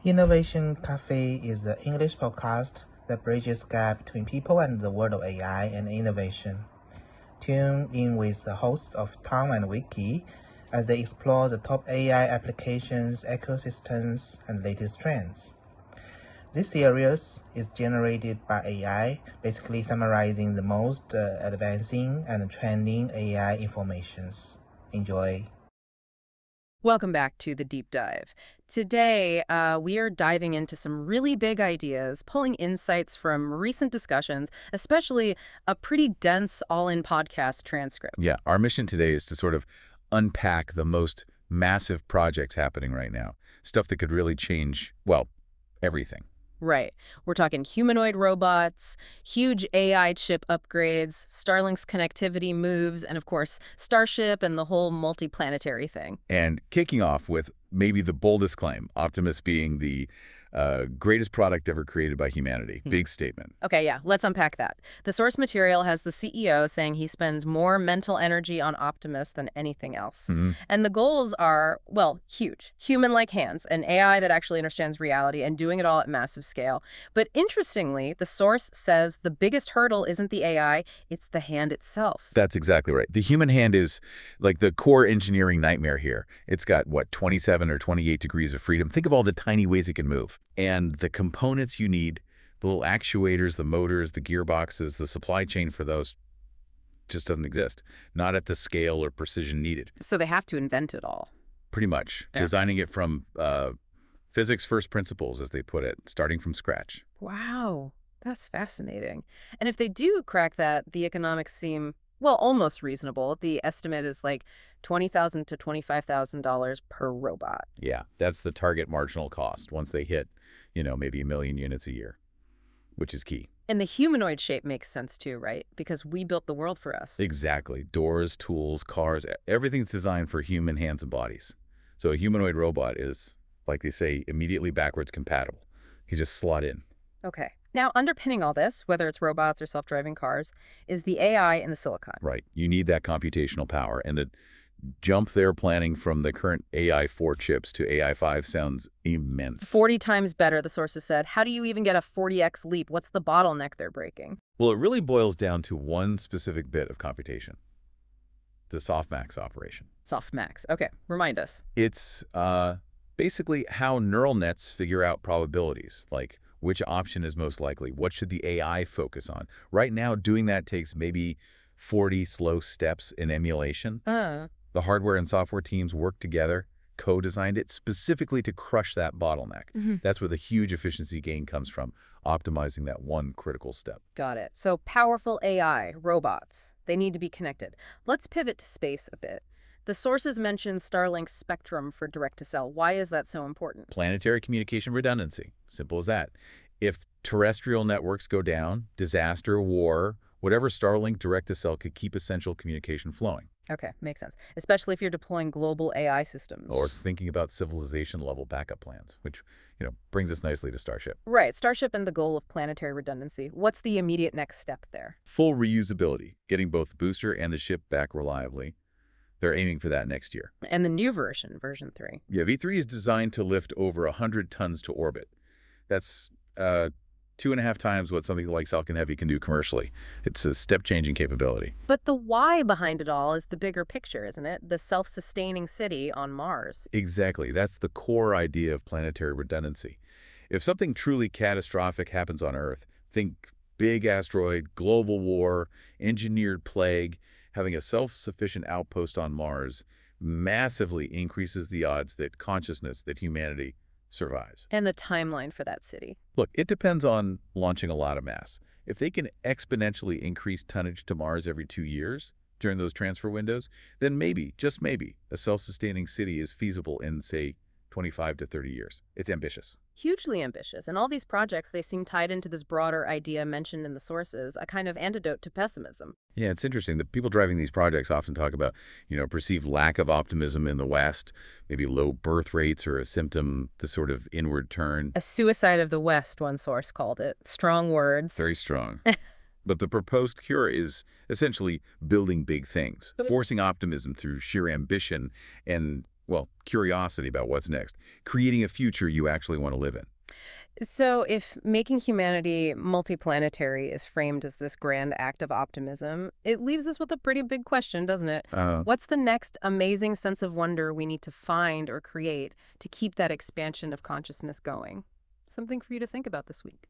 Innovation Cafe is the English podcast that bridges the gap between people and the world of AI and innovation. Tune in with the hosts of Tom and Vicky as they explore the top AI applications, ecosystems, and latest trends. This series is generated by AI, basically summarizing the most advancing and trending AI informations. Enjoy. Welcome back to The Deep Dive. Today, we are diving into some really big ideas, pulling insights from recent discussions, especially a pretty dense all-in podcast transcript. Yeah, our mission today is to sort of unpack the most massive projects happening right now. Stuff that could really change, well, everything. Right. We're talking humanoid robots, huge AI chip upgrades, Starlink's connectivity moves, and of course, Starship and the whole multiplanetary thing. And kicking off with maybe the boldest claim, Optimus being the greatest product ever created by humanity. Big statement. Okay, yeah, let's unpack that. The source material has the CEO saying he spends more mental energy on Optimus than anything else. And the goals are, well, huge. Human-like hands, an AI that actually understands reality and doing it all at massive scale. But interestingly, the source says the biggest hurdle isn't the AI, it's the hand itself. That's exactly right. The human hand is like the core engineering nightmare here. It's got, what, 27 or 28 degrees of freedom. Think of all the tiny ways it can move. And the components you need, the little actuators, the motors, the gearboxes, the supply chain for those just doesn't exist. Not at the scale or precision needed. So they have to invent it all. Pretty much. Yeah. Designing it from physics first principles, as they put it, starting from scratch. Wow, that's fascinating. And if they do crack that, the economics seem, well, almost reasonable. The estimate is like $20,000 to $25,000 per robot. Yeah, that's the target marginal cost once they hit, maybe 1 million units a year, which is key. And the humanoid shape makes sense too, right? Because we built the world for us. Exactly. Doors, tools, cars, everything's designed for human hands and bodies. So a humanoid robot is, like they say, immediately backwards compatible. You just slot in. Okay. Now, underpinning all this, whether it's robots or self-driving cars, is the AI in the silicon. Right. You need that computational power. And the jump they're planning from the current AI4 chips to AI5 sounds immense. 40 times better, the sources said. How do you even get a 40x leap? What's the bottleneck they're breaking? Well, it really boils down to one specific bit of computation. The softmax operation. Softmax. Okay. Remind us. It's basically how neural nets figure out probabilities, like which option is most likely, what should the AI focus on. Right now, doing that takes maybe 40 slow steps in emulation. The hardware and software teams worked together, co-designed it specifically to crush that bottleneck. That's where the huge efficiency gain comes from, optimizing that one critical step. Got it. So powerful AI, robots, they need to be connected. Let's pivot to space a bit. The sources mention Starlink's spectrum for direct-to-cell. Why is that so important? Planetary communication redundancy. Simple as that. If terrestrial networks go down, disaster, war, whatever, Starlink direct-to-cell could keep essential communication flowing. Okay, makes sense. Especially if you're deploying global AI systems. Or thinking about civilization-level backup plans, which, brings us nicely to Starship. Right, Starship and the goal of planetary redundancy. What's the immediate next step there? Full reusability, getting both the booster and the ship back reliably. They're aiming for that next year. And the new version, version 3. Yeah, V3 is designed to lift over 100 tons to orbit. That's 2.5 times what something like Falcon Heavy can do commercially. It's a step-changing capability. But the why behind it all is the bigger picture, isn't it? The self-sustaining city on Mars. Exactly. That's the core idea of planetary redundancy. If something truly catastrophic happens on Earth, think big asteroid, global war, engineered plague, having a self-sufficient outpost on Mars massively increases the odds that consciousness, that humanity, survives. And the timeline for that city. Look, it depends on launching a lot of mass. If they can exponentially increase tonnage to Mars every 2 years during those transfer windows, then maybe, just maybe, a self-sustaining city is feasible in, say, 25 to 30 years. It's ambitious. Hugely ambitious. And all these projects, they seem tied into this broader idea mentioned in the sources, a kind of antidote to pessimism. Yeah, it's interesting. The people driving these projects often talk about, perceived lack of optimism in the West, maybe low birth rates or a symptom, the sort of inward turn. A suicide of the West, one source called it. Strong words. Very strong. But the proposed cure is essentially building big things, forcing optimism through sheer ambition and well, curiosity about what's next, creating a future you actually want to live in. So if making humanity multiplanetary is framed as this grand act of optimism, it leaves us with a pretty big question, doesn't it? What's the next amazing sense of wonder we need to find or create to keep that expansion of consciousness going? Something for you to think about this week.